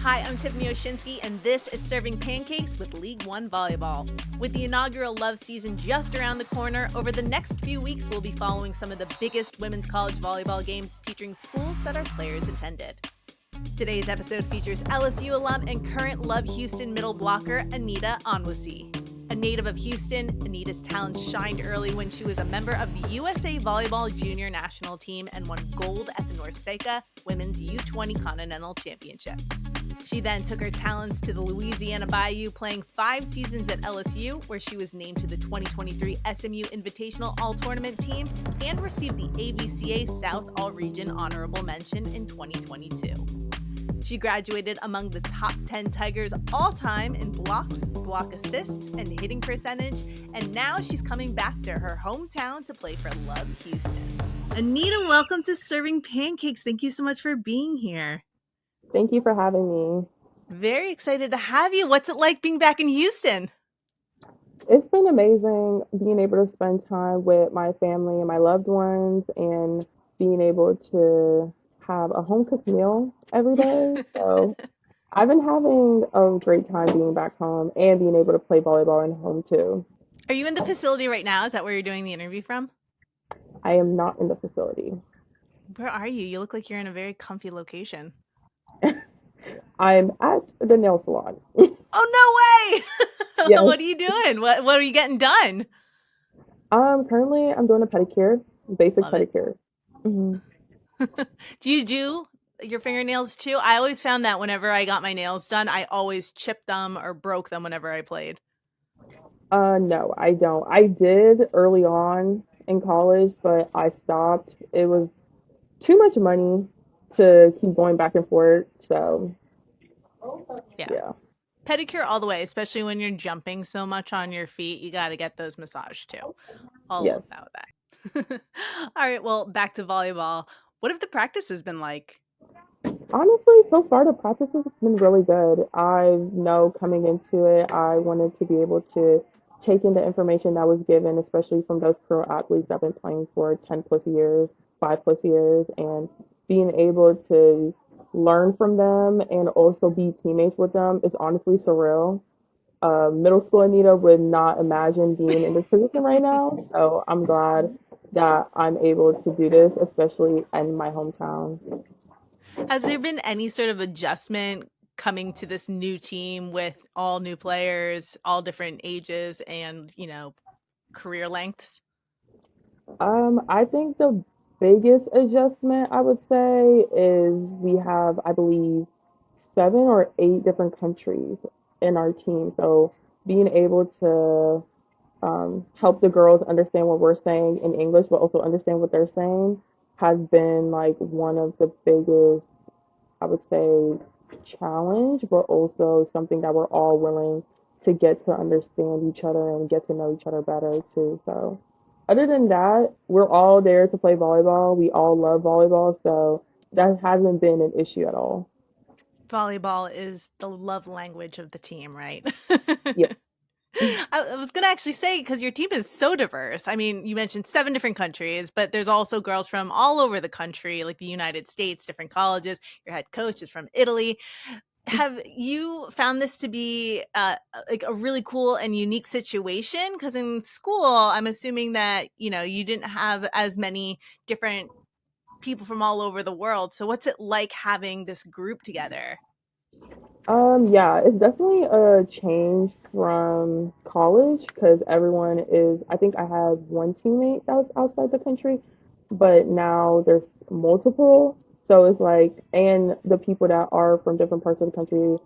Hi, I'm Tiffany Oshinsky, and this is Serving Pancakes with League One Volleyball. With the inaugural Love season just around the corner, over the next few weeks, we'll be following some of the biggest women's college volleyball games featuring schools that our players attended. Today's episode features LSU alum and current Love Houston middle blocker, Anita Anwusi. A native of Houston, Anita's talent shined early when she was a member of the USA Volleyball Junior National Team and won gold at the NORCECA Women's U20 Continental Championships. She then took her talents to the Louisiana Bayou, playing 5 seasons at LSU, where she was named to the 2023 SMU Invitational All-Tournament team and received the AVCA South All-Region Honorable Mention in 2022. She graduated among the top 10 Tigers all-time in blocks, block assists, and hitting percentage, and now she's coming back to her hometown to play for Love Houston. Anita, welcome to Serving Pancakes. Thank you so much for being here. Thank you for having me. Very excited to have you. What's it like being back in Houston? It's been amazing being able to spend time with my family and my loved ones and being able to have a home cooked meal every day. So I've been having a great time being back home and being able to play volleyball at home too. Are you in the facility right now? Is that where you're doing the interview from? I am not in the facility. Where are you? You look like you're in a very comfy location. I'm at the nail salon. Oh, no way! Yes. What are you doing? What are you getting done? Currently I'm doing a pedicure, basic Love it. pedicure. Mhm. Do you do your fingernails too? I always found that whenever I got my nails done, I always chipped them or broke them whenever I played. No, I don't. I did early on in college, but I stopped. It was too much money to keep going back and forth. So, Yeah. yeah. Pedicure all the way, especially when you're jumping so much on your feet. You got to get those massaged too. All Yes. about that. All right, well, back to volleyball. What have the practices been like? Honestly, so far the practice has been really good. I know coming into it, I wanted to be able to take in the information that was given, especially from those pro athletes that have been playing for 10 plus years, 5 plus years, and being able to learn from them and also be teammates with them is honestly surreal. Middle school Anita would not imagine being in this position right now. So I'm glad that I'm able to do this, especially in my hometown. Has there been any sort of adjustment coming to this new team with all new players, all different ages and, career lengths? I think the biggest adjustment I would say is we have, I believe, 7 or 8 different countries in our team. So being able to help the girls understand what we're saying in English, but also understand what they're saying, has been like one of the biggest, I would say, challenge, but also something that we're all willing to get to understand each other and get to know each other better too. So, other than that, we're all there to play volleyball. We all love volleyball, so that hasn't been an issue at all. Volleyball is the love language of the team, right? Yeah. I was going to actually say, because your team is so diverse. I mean, you mentioned 7 different countries, but there's also girls from all over the country, like the United States, different colleges. Your head coach is from Italy. Have you found this to be like a really cool and unique situation? Because in school, I'm assuming that, you didn't have as many different people from all over the world. So what's it like having this group together? Yeah, it's definitely a change from college because everyone is, I think I had one teammate that was outside the country, but now there's multiple. So it's like, and the people that are from different parts of the country,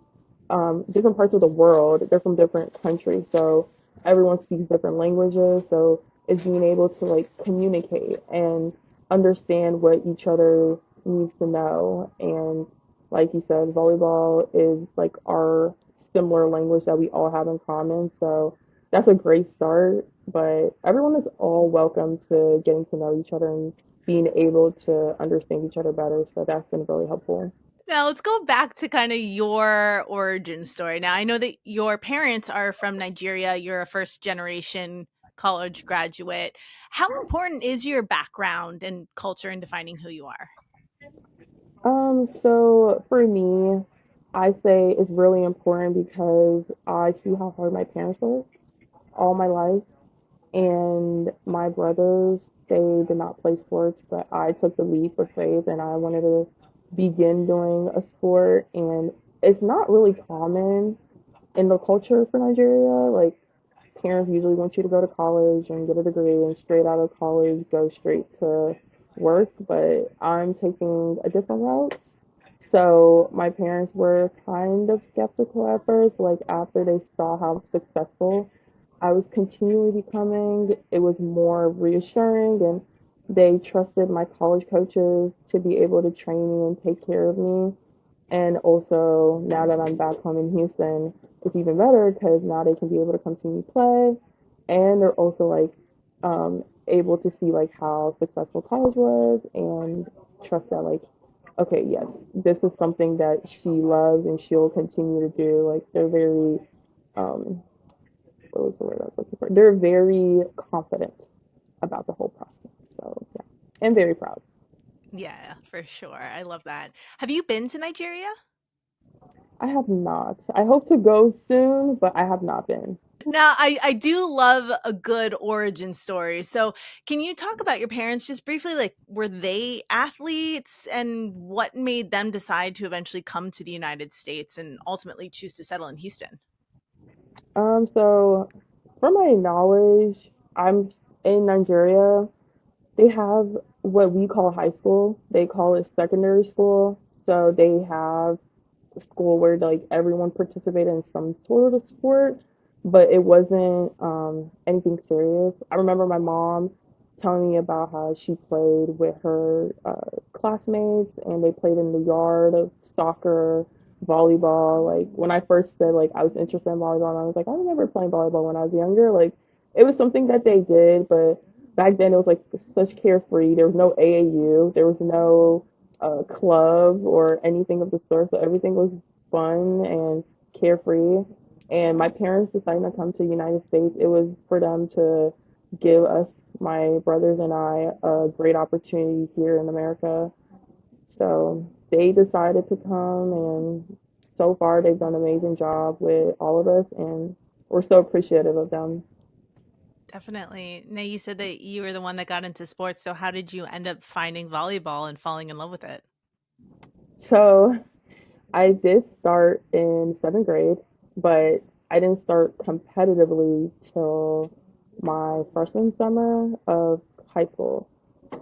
different parts of the world, they're from different countries. So everyone speaks different languages. So it's being able to like communicate and understand what each other needs to know. And like you said, volleyball is like our similar language that we all have in common. So that's a great start. But everyone is all welcome to getting to know each other and being able to understand each other better. So that's been really helpful. Now let's go back to kind of your origin story. Now I know that your parents are from Nigeria. You're a first generation college graduate. How important is your background and culture in defining who you are? So for me, I say it's really important because I see how hard my parents work all my life, and my brothers, they did not play sports, but I took the leap of faith and I wanted to begin doing a sport. And it's not really common in the culture for Nigeria. Like, parents usually want you to go to college and get a degree and straight out of college go straight to work, but I'm taking a different route. So my parents were kind of skeptical at first, like after they saw how successful I was continually becoming, it was more reassuring, and they trusted my college coaches to be able to train me and take care of me. And also, now that I'm back home in Houston, it's even better because now they can be able to come see me play. And they're also like able to see like how successful college was and trust that like, okay, yes, this is something that she loves and she'll continue to do. Like they're very um what was the word I was looking for? They're very confident about the whole process. So yeah. And very proud. Yeah, for sure. I love that. Have you been to Nigeria? I have not. I hope to go soon, but I have not been. Now, I do love a good origin story. So, can you talk about your parents just briefly? Like, were they athletes, and what made them decide to eventually come to the United States and ultimately choose to settle in Houston? So from my knowledge, I'm in Nigeria. They have what we call high school. They call it secondary school. So they have a school where like everyone participated in some sort of sport, but it wasn't anything serious. I remember my mom telling me about how she played with her classmates and they played in the yard of soccer, volleyball. Like when I first said like I was interested in volleyball, I was like, I remember playing volleyball when I was younger. Like it was something that they did, but back then it was like such carefree. There was no AAU, there was no club or anything of the sort. So everything was fun and carefree. And my parents decided to come to the United States. It was for them to give us, my brothers and I, a great opportunity here in America. So they decided to come, and so far they've done an amazing job with all of us, and we're so appreciative of them. Definitely. Now, you said that you were the one that got into sports. So, how did you end up finding volleyball and falling in love with it? So I did start in seventh grade, but I didn't start competitively till my freshman summer of high school.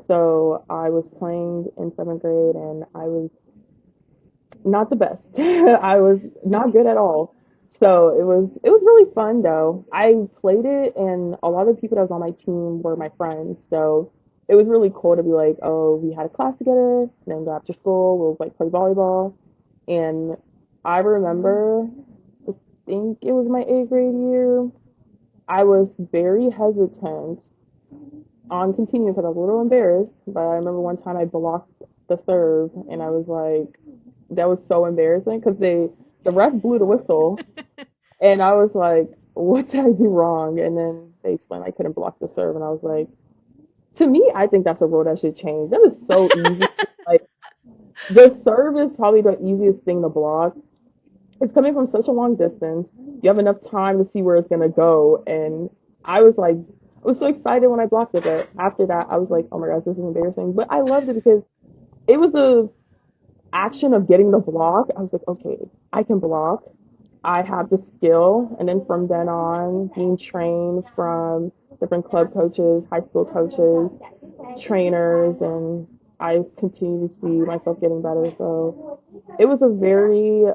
So I was playing in seventh grade and I was not the best. I was not good at all. So it was really fun though. I played it and a lot of the people that was on my team were my friends. So it was really cool to be like, oh, we had a class together, and then after school we'll like play volleyball. And I remember, I think it was my eighth grade year, I was very hesitant on continuing because I was a little embarrassed. But I remember one time I blocked the serve, and I was like, that was so embarrassing because the ref blew the whistle, and I was like, what did I do wrong? And then they explained I couldn't block the serve, and I was like, to me, I think that's a rule that should change. That is so easy. Like the serve is probably the easiest thing to block. It's coming from such a long distance. You have enough time to see where it's gonna go. And I was like, I was so excited when I blocked it. But after that, I was like, oh my gosh, this is embarrassing. But I loved it because it was a action of getting the block. I was like, okay, I can block. I have the skill. And then from then on, being trained from different club coaches, high school coaches, trainers, and I continue to see myself getting better. So it was a very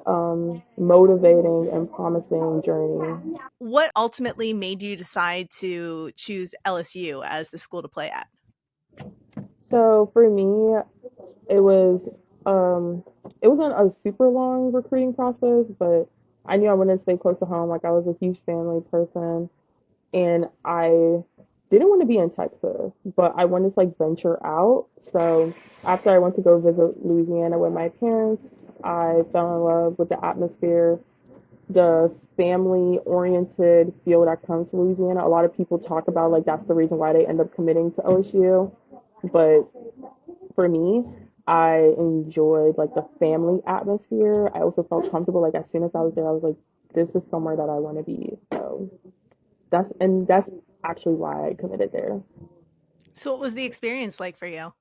motivating and promising journey. What ultimately made you decide to choose LSU as the school to play at? So for me, it was um, it wasn't a super long recruiting process, but I knew I wanted to stay close to home. Like I was a huge family person, and I didn't want to be in Texas, but I wanted to like venture out. So after I went to go visit Louisiana with my parents, I fell in love with the atmosphere, the family oriented feel that comes to Louisiana. A lot of people talk about like that's the reason why they end up committing to OSU. But for me, I enjoyed like the family atmosphere. I also felt comfortable. Like as soon as I was there, I was like, this is somewhere that I want to be. So that's actually why I committed there. So, what was the experience like for you?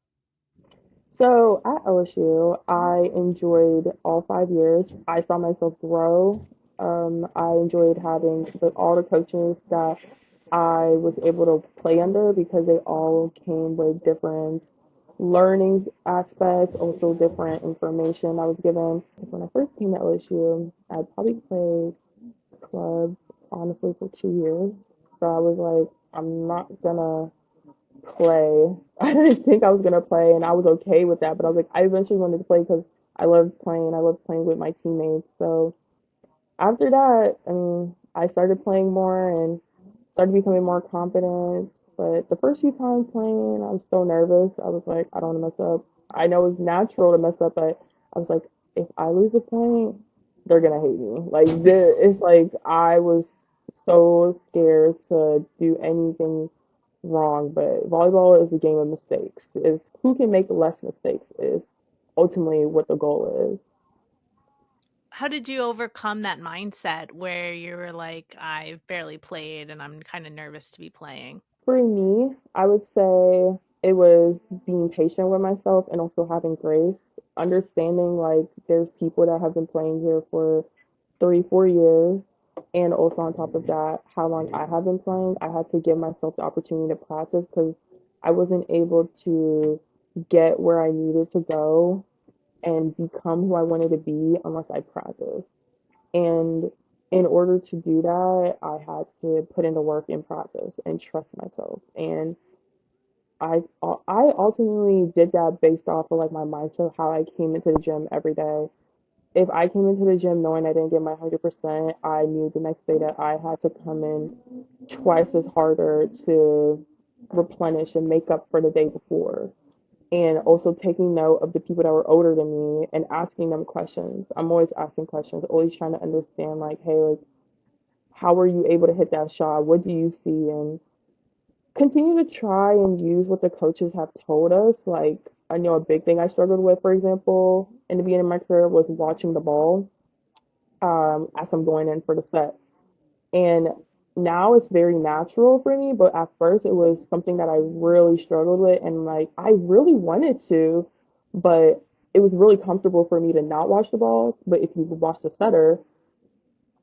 So at LSU, I enjoyed all 5 years. I saw myself grow. I enjoyed having all the coaches that I was able to play under because they all came with different learning aspects, also different information I was given. Because when I first came to LSU, I probably played club honestly for 2 years. So I was like, I'm not gonna play. I didn't think I was gonna play, and I was okay with that. But I was like, I eventually wanted to play because I loved playing. I loved playing with my teammates. So after that, I mean, I started playing more and started becoming more confident. But the first few times playing, I was so nervous. I was like, I don't want to mess up. I know it's natural to mess up, but I was like, if I lose a point, they're gonna hate me. Like it's like I was so scared to do anything wrong. But volleyball is a game of mistakes. It's who can make less mistakes is ultimately what the goal is. How did you overcome that mindset where you were like, I've barely played and I'm kind of nervous to be playing? For me, I would say it was being patient with myself and also having grace, understanding like there's people that have been playing here for 3, 4 years. And also on top of that, how long I have been playing, I had to give myself the opportunity to practice because I wasn't able to get where I needed to go and become who I wanted to be unless I practiced. And in order to do that, I had to put in the work in practice and trust myself. And I ultimately did that based off of like my mindset, how I came into the gym every day. If I came into the gym knowing I didn't get my 100%, I knew the next day that I had to come in twice as harder to replenish and make up for the day before. And also taking note of the people that were older than me and asking them questions. I'm always asking questions, always trying to understand like, hey, like how were you able to hit that shot? What do you see? And continue to try and use what the coaches have told us. Like I know a big thing I struggled with, for example, in the beginning of my career was watching the ball as I'm going in for the set. And now it's very natural for me, but at first it was something that I really struggled with and like I really wanted to, but it was really comfortable for me to not watch the ball. But if you watch the setter,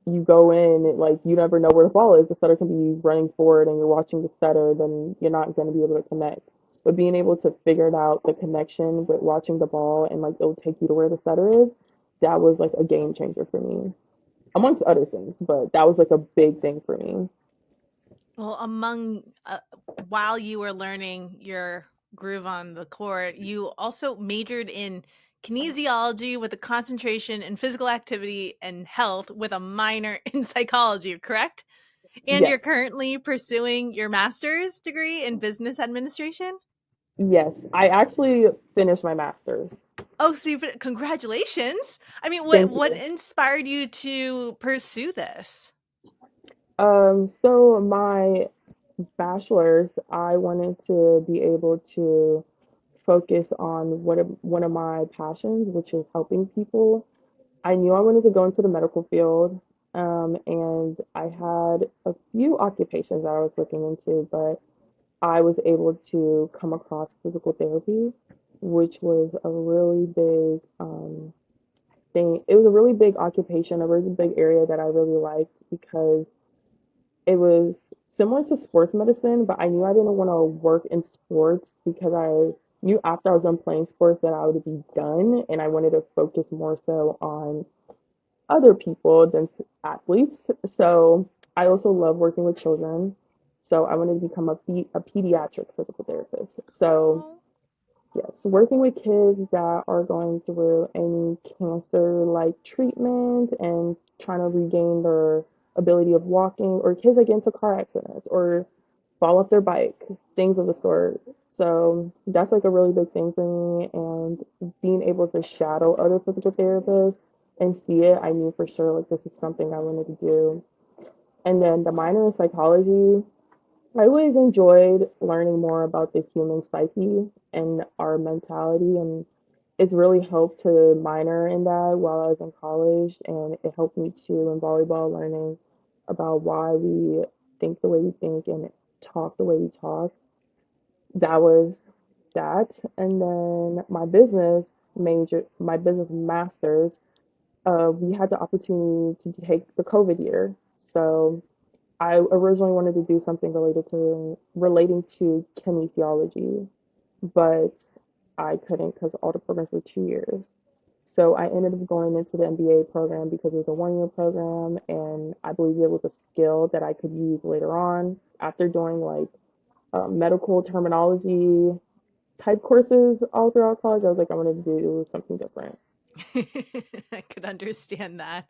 you go in and like you never know where the ball is. The setter can be running forward and you're watching the setter, then you're not going to be able to connect. But being able to figure it out the connection with watching the ball and like it'll take you to where the setter is, that was like a game changer for me, amongst other things. But that was like a big thing for me. Well, while you were learning your groove on the court, you also majored in kinesiology with a concentration in physical activity and health with a minor in psychology, correct? And Yes, you're currently pursuing your master's degree in business administration? yes. I actually finished my master's. Oh, so congratulations. I mean, Thank what you. inspired you to pursue this? So my bachelor's, I wanted to be able to focus on one of my passions, which is helping people. I knew I wanted to go into the medical field, and I had a few occupations that I was looking into, but I was able to come across physical therapy, which was a really big thing. It was a really big occupation, a really big area that I really liked because it was similar to sports medicine, but I knew I didn't want to work in sports because I knew after I was done playing sports that I would be done, and I wanted to focus more so on other people than athletes. So I also love working with children. So I wanted to become a pediatric physical therapist. So Oh. yes, working with kids that are going through any cancer-like treatment and trying to regain their ability of walking, or kids that get into car accidents or fall off their bike, things of the sort. So that's like a really big thing for me. And being able to shadow other physical therapists and see it, I knew for sure like this is something I wanted to do. And then the minor in psychology, I always enjoyed learning more about the human psyche and our mentality. And it's really helped to minor in that while I was in college, and it helped me too in volleyball, learning about why we think the way we think and talk the way we talk. That was that. And then my business master's, we had the opportunity to take the COVID year. So I originally wanted to do something relating to kinesiology, but I couldn't because all the programs were 2 years. So I ended up going into the MBA program because it was a 1 year program, and I believe it was a skill that I could use later on after doing like medical terminology type courses all throughout college. I was like, I wanted to do something different. I could understand that.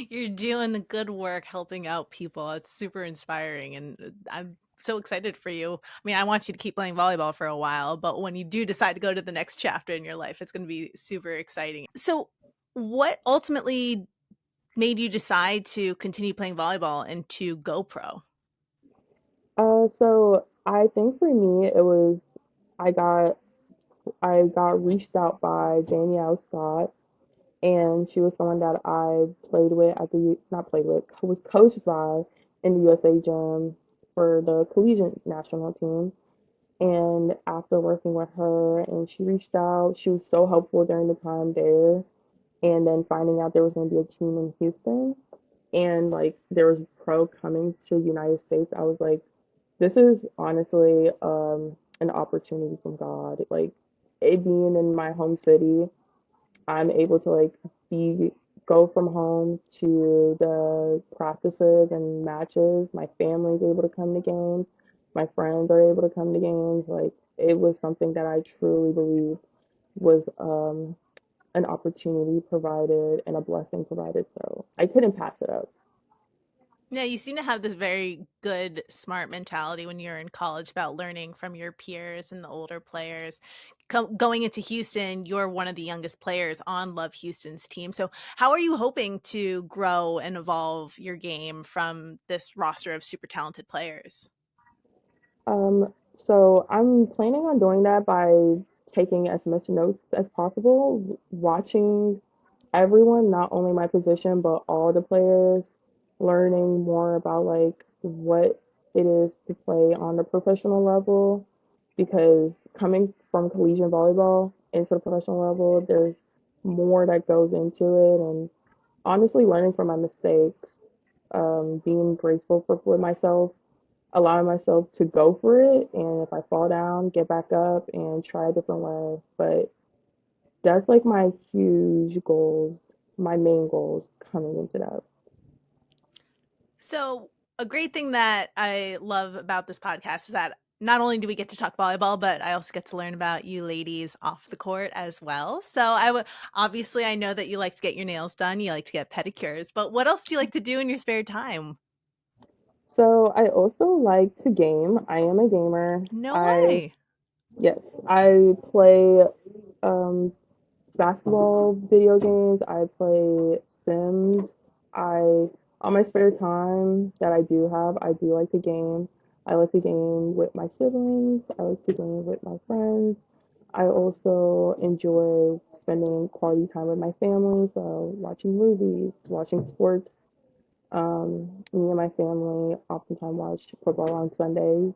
You're doing the good work helping out people. It's super inspiring, and I'm so excited for you. I mean, I want you to keep playing volleyball for a while, but when you do decide to go to the next chapter in your life, it's going to be super exciting. So, what ultimately made you decide to continue playing volleyball and to go pro? So I think for me it was I got I got reached out by Danielle Scott, and she was someone that I played with at the not played with was coached by in the USA gym for the collegiate national team. And after working with her, and she reached out, she was so helpful during the time there. And then finding out there was going to be a team in Houston, and like there was pro coming to the United States, I was like, this is honestly an opportunity from God. Like it being in my home city, I'm able to like be go from home to the practices and matches. My family's able to come to games. My friends are able to come to games. Like it was something that I truly believe was an opportunity provided and a blessing provided. So I couldn't pass it up. Yeah, you seem to have this very good, smart mentality when you're in college about learning from your peers and the older players. Going into Houston, you're one of the youngest players on Love Houston's team. So, how are you hoping to grow and evolve your game from this roster of super talented players? So I'm planning on doing that by taking as much notes as possible, watching everyone, not only my position, but all the players, learning more about like what it is to play on the professional level. Because coming from collegiate volleyball into the professional level, there's more that goes into it. And honestly, learning from my mistakes, being graceful with myself, allowing myself to go for it. And if I fall down, get back up and try a different way. But that's like my huge goals, my main goals coming into that. So, a great thing that I love about this podcast is that not only do we get to talk volleyball, but I also get to learn about you ladies off the court as well. So, I would obviously I know that you like to get your nails done, you like to get pedicures, but what else do you like to do in your spare time? So I also like to game. I am a gamer. No I way. Yes, I play um basketball video games. I play Sims. I On my spare time that I do have, I do like to game. I like to game with my siblings. I like to game with my friends. I also enjoy spending quality time with my family, so watching movies, watching sports. Me and my family oftentimes watch football on Sundays,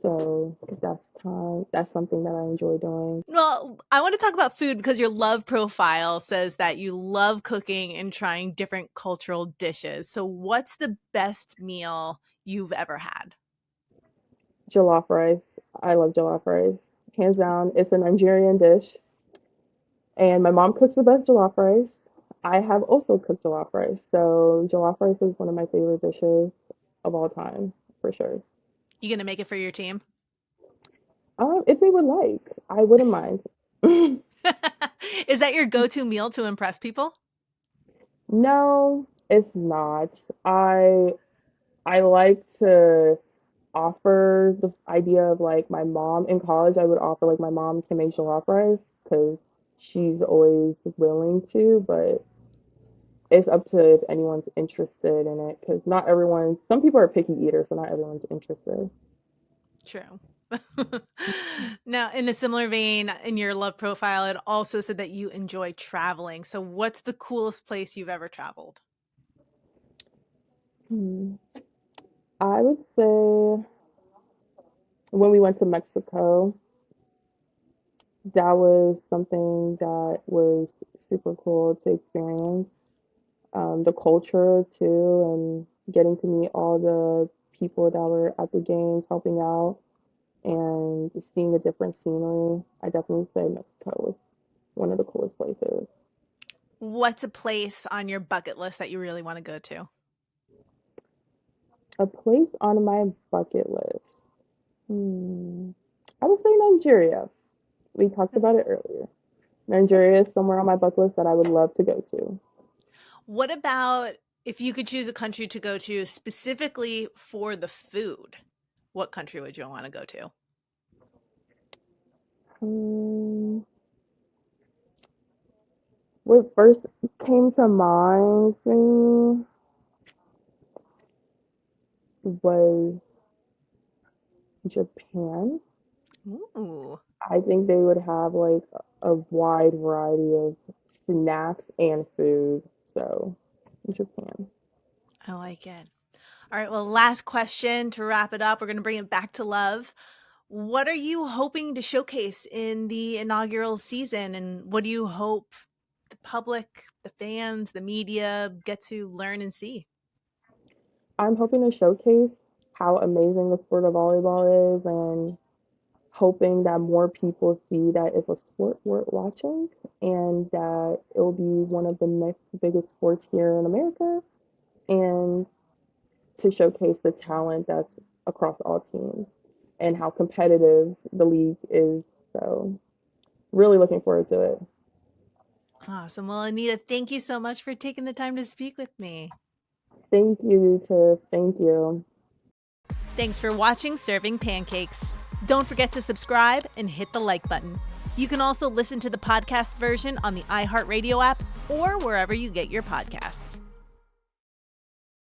so that's something that I enjoy doing. Well, I want to talk about food because your love profile says that you love cooking and trying different cultural dishes. So, what's the best meal you've ever had? Jollof rice. I love jollof rice. Hands down, it's a Nigerian dish, and my mom cooks the best jollof rice. I have also cooked jollof rice, so jollof rice is one of my favorite dishes of all time, for sure. You gonna make it for your team? If they would like, I wouldn't mind. Is that your go-to meal to impress people? No, it's not. I like to offer the idea of like my mom in college. I would offer like my mom can make jollof rice because she's always willing to, but it's up to if anyone's interested in it because not everyone, some people are picky eaters, so not everyone's interested. True. Now, in a similar vein, in your love profile, it also said that you enjoy traveling. So what's the coolest place you've ever traveled? Hmm. I would say when we went to Mexico, that was something that was super cool to experience. The culture too, and getting to meet all the people that were at the games helping out and seeing the different scenery. I definitely say Mexico was one of the coolest places. What's a place on your bucket list that you really want to go to? A place on my bucket list. Hmm. I would say Nigeria. We talked about it earlier. Nigeria is somewhere on my bucket list that I would love to go to. What about if you could choose a country to go to specifically for the food? What country would you want to go to? Hmm. What first came to mind for me was Japan. Ooh, I think they would have like a wide variety of snacks and food. So, Japan. I like it. All right, well, last question to wrap it up. We're going to bring it back to love. What are you hoping to showcase in the inaugural season, and what do you hope the public, the fans, the media get to learn and see? I'm hoping to showcase how amazing the sport of volleyball is and hoping that more people see that it's a sport worth watching and that it will be one of the next biggest sports here in America and to showcase the talent that's across all teams and how competitive the league is. So, really looking forward to it. Awesome. Well, Anita, thank you so much for taking the time to speak with me. Thank you, Tiff. Thank you. Thanks for watching Serving Pancakes. Don't forget to subscribe and hit the like button. You can also listen to the podcast version on the iHeartRadio app or wherever you get your podcasts.